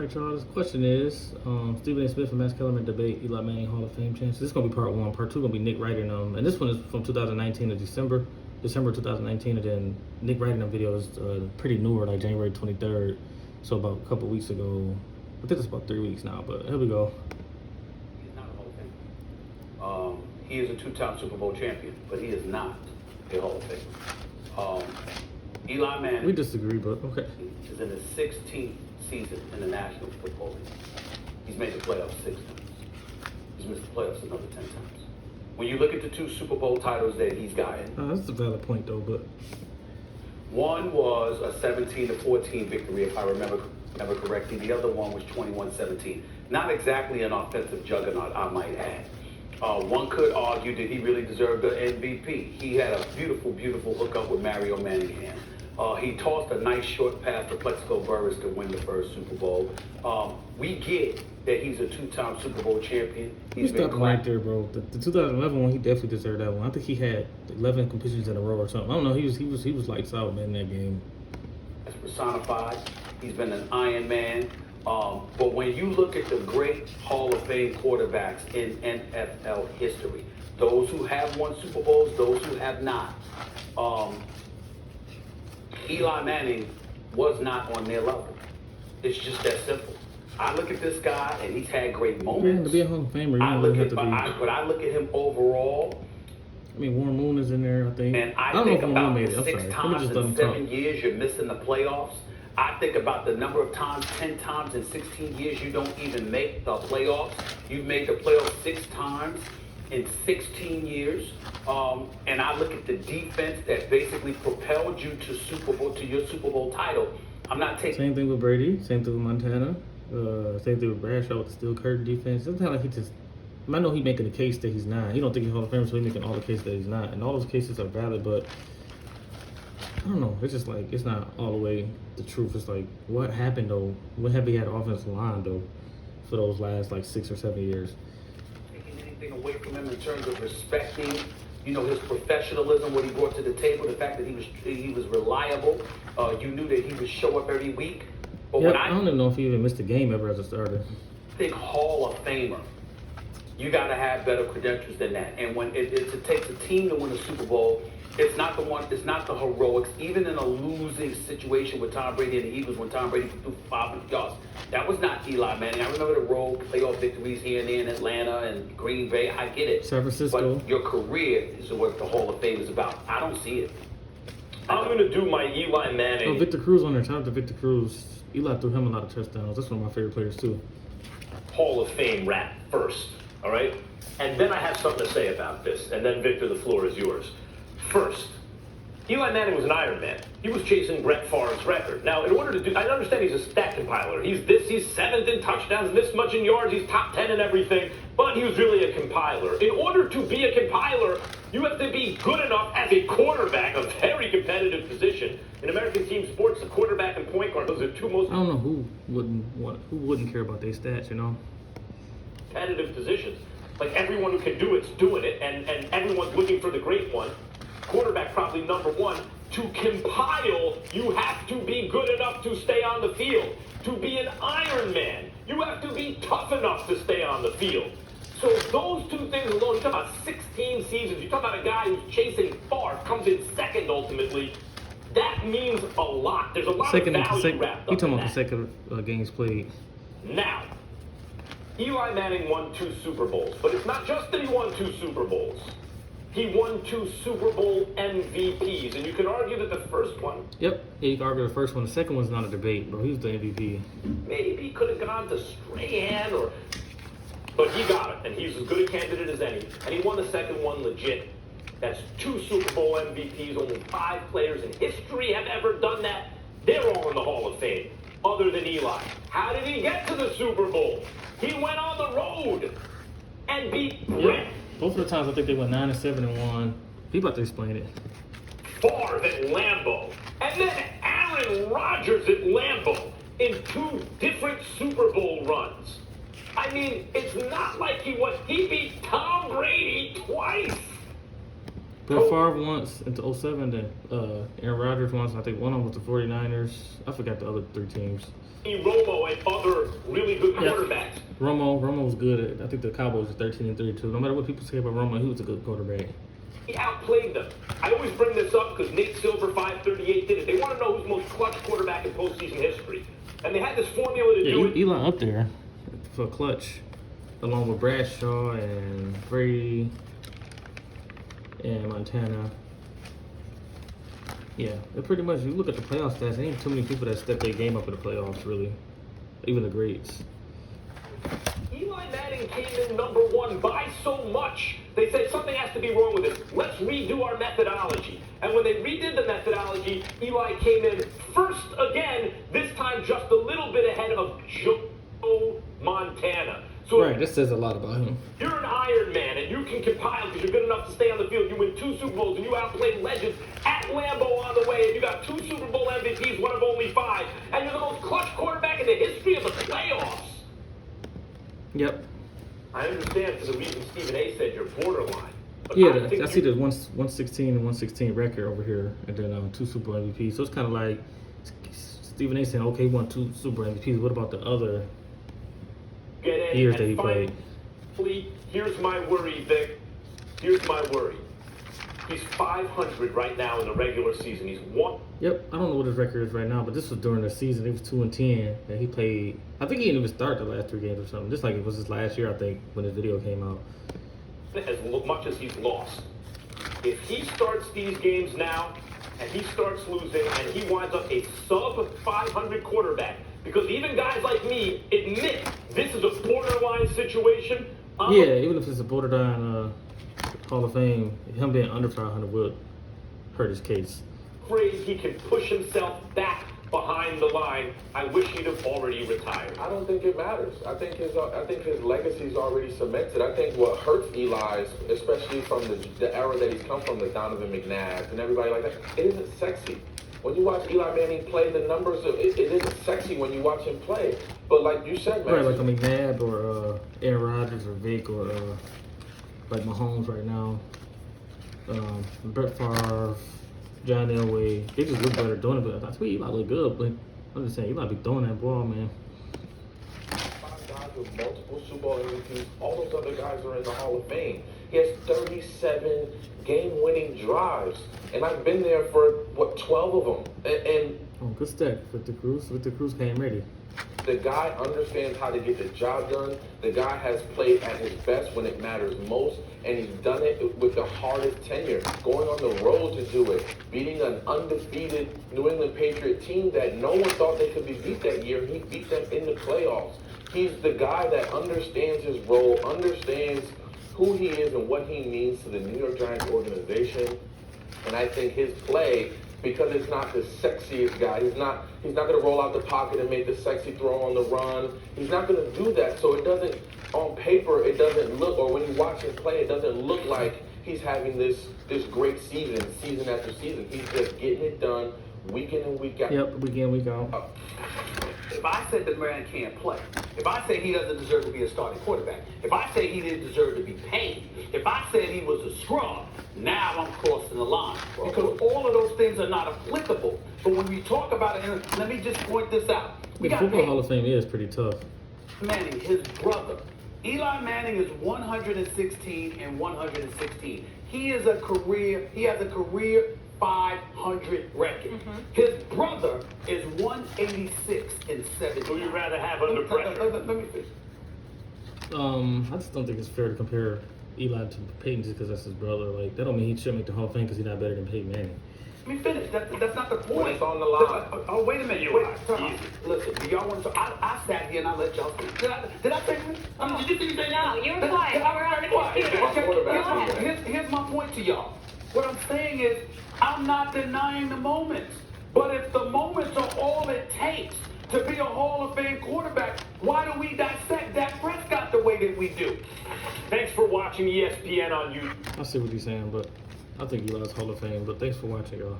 All right, y'all. This question is Stephen A. Smith and Max Kellerman debate Eli Manning Hall of Fame chance. This is gonna be part one. Part two gonna be Nick writing them, and this one is from 2019 to December 2019, and then Nick writing them videos pretty newer, like January 23rd. So about a couple weeks ago. I think it's about 3 weeks now. But here we go. He's not a Hall of Famer. He is a two-time Super Bowl champion, but he is not a Hall of Famer. Eli Manning. We disagree, but okay. Is in his 16th season in the National Football League. He's made the playoffs 6 times. He's missed the playoffs another 10 times. When you look at the 2 Super Bowl titles that he's gotten, That's a valid point, though. But one was a 17-14 victory, if I remember correctly. The other one was 21-17. Not exactly an offensive juggernaut, I might add. One could argue that he really deserved the MVP. He had a beautiful, beautiful hookup with Mario Manningham. He tossed a nice short pass to Plexico Burress to win the first Super Bowl. We get that he's a 2-time Super Bowl champion. he's stuck right there, bro. The 2011 one, he definitely deserved that one. I think he had 11 completions in a row or something. I don't know. He was lights out, man, in that game. That's personified. He's been an Iron Man. But when you look at the great Hall of Fame quarterbacks in NFL history, those who have won Super Bowls, those who have not, Eli Manning was not on their level. It's just that simple. I look at this guy, and he's had great moments. To be a Hall of Famer, you I don't look really at, have to be. but I look at him overall, I mean, Warren Moon is in there, I think. and I don't know think if Warren Moon about made it. the I'm 6 sorry. Let me times just let him in talk. 7 years you're missing the playoffs. I think about the number of times, 10 times in 16 years you don't even make the playoffs. You've made the playoffs 6 times in 16 years. And I look at the defense that basically propelled you to your Super Bowl title. I'm not taking. Same thing with Brady. Same thing with Montana. Same thing with Bradshaw with the Steel Curtain defense. Sometimes like he just. I know he's making the case that he's not. He don't think he's Hall of Famer, so he's making all the cases that he's not. And all those cases are valid, but I don't know. It's just like it's not all the way the truth. It's like what happened though? What have he had offensive line though for those last like 6 or 7 years? Taking anything away from him in terms of respecting, his professionalism, what he brought to the table, the fact that he was reliable. You knew that he would show up every week. But Yeah, I don't even know if he even missed a game ever as a starter. think Hall of Famer, you got to have better credentials than that. And when it takes a team to win a Super Bowl, it's not the heroics. Even in a losing situation with Tom Brady and the Eagles, when Tom Brady threw 500 yards, that was not Eli Manning. I remember the road playoff victories here and there in Atlanta and Green Bay. I get it. San Francisco. But your career is what the Hall of Fame is about. I don't see it. I'm going to do my Eli Manning. Oh, Victor Cruz on there. Shout out to Victor Cruz. Eli threw him a lot of touchdowns. That's one of my favorite players too. Hall of Fame rap first, all right? And then I have something to say about this. And then, Victor, the floor is yours. First, Eli Manning was an Iron Man. He was chasing Brett Favre's record. Now, in order to do, I understand he's a stat compiler. He's 7th in touchdowns, this much in yards, he's top 10 in everything, but he was really a compiler. In order to be a compiler, you have to be good enough as a quarterback, a very competitive position. In American team sports, the quarterback and point guard, those are 2 most I don't know who wouldn't care about their stats, competitive positions. Like everyone who can do it's doing it, and everyone's looking for the great one. Quarterback probably number 1. To compile, you have to be good enough to stay on the field. To be an Iron Man, you have to be tough enough to stay on the field. So those 2 things alone, you talk about 16 seasons, you talk about a guy who's chasing Favre, comes in second ultimately. That means a lot. There's a lot of value wrapped up He talking in about that. consecutive games played. Now, Eli Manning won 2 Super Bowls, but it's not just that he won 2 Super Bowls. He won 2 Super Bowl MVPs, and you can argue that the first one, Yep. Yeah, you can argue the first one. The second one's not a debate, bro. He was the MVP. maybe he could have gone to Strahan, but he got it, and he's as good a candidate as any. And he won the second one legit. That's 2 Super Bowl MVPs. Only 5 players in history have ever done that. They're all in the Hall of Fame, other than Eli. How did he get to the Super Bowl? He went on the road and beat Brett Both of the times I think they went 9-7-1. People have to explain it. Favre at Lambeau, and then Aaron Rodgers at Lambeau in 2 different Super Bowl runs. I mean, it's not like he beat Tom Brady twice. Brett Favre once into 07, then Aaron Rodgers once. I think one of them was the 49ers. I forgot the other 3 teams. Romo and other really good Yeah. quarterbacks. Romo was good. I think the Cowboys are 13-3 too. No matter what people say about Romo, he was a good quarterback. He outplayed them. I always bring this up because Nate Silver 538 did it. They want to know who's the most clutch quarterback in postseason history. And they had this formula to do it. Eli up there for clutch, along with Bradshaw and Brady and Montana. Yeah, they're pretty much. You look at the playoff stats. There ain't too many people that step their game up in the playoffs, really. Even the greats. Eli Manning came in number one by so much. They said something has to be wrong with this. Let's redo our methodology. And when they redid the methodology, Eli came in first again, this time just a little bit ahead of Joe Montana. So Right, that says a lot about him. you're an Iron Man and you can compile because you're good enough to stay on the field. You win 2 Super Bowls and you outplayed legends at Lambeau on the way, and you got 2 Super Bowl MVPs, one of only 5, and you're the most clutch quarterback in the history of the playoffs. Yep. I understand for the reason Stephen A. said you're borderline. But Yeah, think I see you- the 116 and 116 record over here, and then 2 Super Bowl MVPs. So it's kind of like Stephen A. saying, okay, he won 2 Super Bowl MVPs. What about the other get in. years And that he played? finally, here's my worry, Vic. Here's my worry. He's 500 right now in the regular season. He's one. Yep, I don't know what his record is right now, but this was during the season. He was 2-10, and he played. I think he didn't even start the last 3 games or something. Just like it was his last year, I think, when his video came out. As much as he's lost. If he starts these games now and he starts losing and he winds up a sub 500 quarterback, because even guys like me admit this is a borderline situation. Yeah, even if it's a borderline Hall of Fame, him being under 500 would hurt his case. Afraid he can push himself back behind the line. I wish he'd have already retired. I don't think it matters. I think his legacy is already cemented. I think what hurts Eli's, especially from the era that he's come from, the Donovan McNabb and everybody like that, it isn't sexy. When you watch Eli Manning play, the numbers, it isn't sexy when you watch him play. But like you said, man, Right, like a McNabb or Aaron Rodgers or Vic or like Mahomes right now. Brett Favre, John Elway, they just look better doing it. But I swear Eli look good, but I'm just saying Eli be throwing that ball, man. 5 guys with multiple Super Bowl MVPs. All those other guys are in the Hall of Fame. He has 37 game-winning drives, and I've been there for 12 of them. And Oh, good stat with the Cruz. With the Cruz came ready. the guy understands how to get the job done. The guy has played at his best when it matters most, and he's done it with the hardest tenure. Going on the road to do it, beating an undefeated New England Patriot team that no one thought they could be beat that year. He beat them in the playoffs. He's the guy that understands his role, understands who he is and what he means to the New York Giants organization. And I think his play, because it's not the sexiest guy, he's not going to roll out the pocket and make the sexy throw on the run. He's not going to do that. So it doesn't, on paper, it doesn't look, or when you watch him play, it doesn't look like he's having this great season after season. He's just getting it done week in and week out. Yep, week in, week out. If I said the man can't play, if I say he doesn't deserve to be a starting quarterback, if I say he didn't deserve to be paid, if I said he was a scrub, now I'm crossing the line. Because all of those things are not applicable. But when we talk about it, and let me just point this out. We The got Football paid. Hall of Fame is pretty tough. Manning, his brother. Eli Manning is 116 and 116. He has a career 500 record. His brother is 186 and 70. Who you rather have under pressure? Let me finish. I just don't think it's fair to compare Eli to Peyton just because that's his brother. Like that don't mean he should make the Hall of Fame because he's not better than Peyton Manning. Let me finish. That's not the point. When it's on the line. Oh, wait a minute. You're Wait, right. time out. Listen, do y'all want to? I sat here and I let y'all speak. Did I say anything? Did you think you say No, you were quiet. I was very quiet. Okay, Quarterback. here's my point to y'all. What I'm saying is, I'm not denying the moments. But if the moments are all it takes to be a Hall of Fame quarterback, why do we dissect Dak Prescott the way that we do? Thanks for watching ESPN on YouTube. I see what you're saying, but I think Eli's Hall of Fame. But thanks for watching, y'all.